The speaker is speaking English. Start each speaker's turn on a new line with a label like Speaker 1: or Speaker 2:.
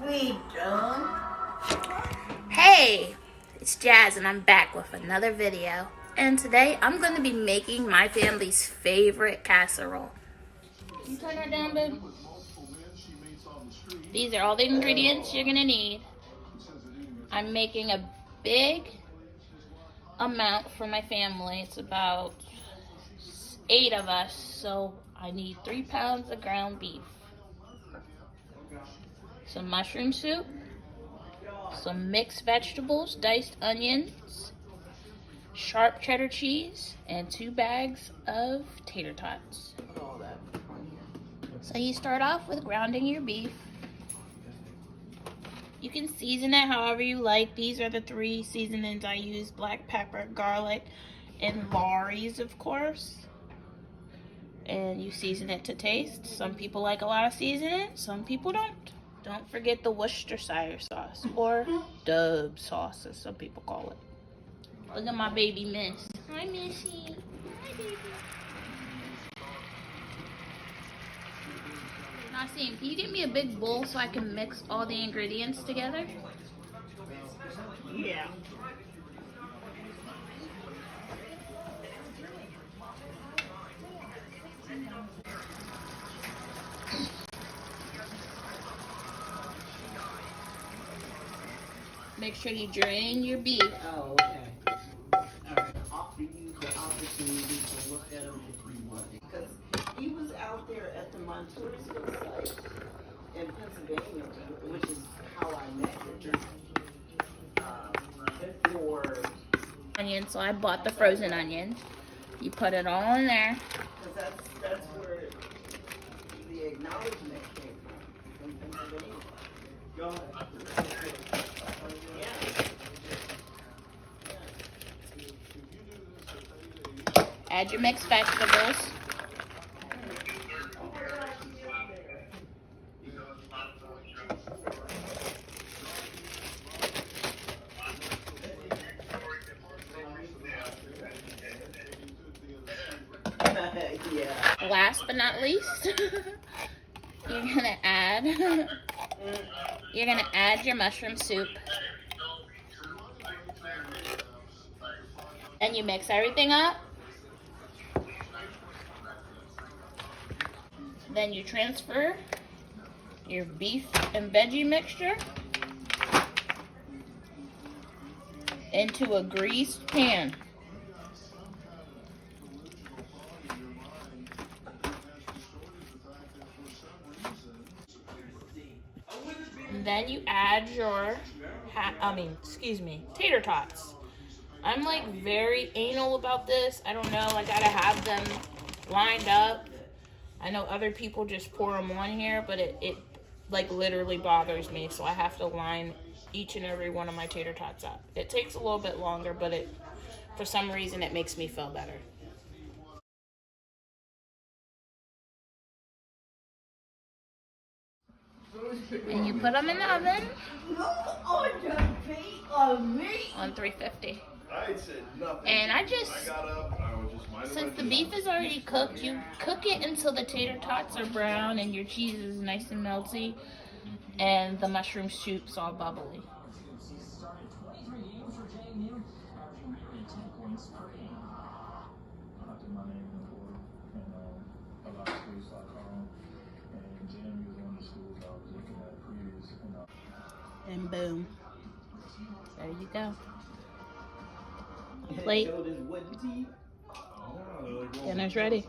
Speaker 1: Hey, it's Jazz and I'm back with another video. And today I'm going to be making my family's favorite casserole. Can you turn that down, babe? These are all the ingredients you're going to need. I'm making a big amount for my family. It's about 8 of us, so I need 3 pounds of ground beef, some mushroom soup, some mixed vegetables, diced onions, sharp cheddar cheese, and 2 bags of tater tots. So you start off with grounding your beef. You can season it however you like. These are the 3 seasonings I use: black pepper, garlic, and Lawry's, of course. And you season it to taste. Some people like a lot of seasoning, some people don't. Don't forget the Worcestershire sauce, or Dub sauce as some people call it. Look at my baby Miss. Hi, Missy. Hi, baby. Nasim, can you get me a big bowl so I can mix all the ingredients together?
Speaker 2: Yeah.
Speaker 1: Make sure you drain your beef.
Speaker 2: Oh, okay. All right. Offer you the opportunity to look at him if you want. Because he was out there at the Montoursville site in Pennsylvania, which is how I met him. Before.
Speaker 1: Onion, so I bought the frozen onion. You put it all in there.
Speaker 2: Because that's where the acknowledgement came from Pennsylvania. Go ahead.
Speaker 1: Add your mixed vegetables.
Speaker 2: Yeah.
Speaker 1: Last but not least, you're gonna add your mushroom soup. And you mix everything up. Then you transfer your beef and veggie mixture into a greased pan. And then you add your, tater tots. I'm like very anal about this. I don't know, I gotta have them lined up. I know other people just pour them on here, but it like literally bothers me, so I have to line each and every one of my tater tots up. It takes a little bit longer, but for some reason it makes me feel better. And you put them in the oven on 350. And since the beef is already cooked, you cook it until the tater tots are brown and your cheese is nice and melty and the mushroom soup's all bubbly. And boom. There you go. Plate. Dinner's ready.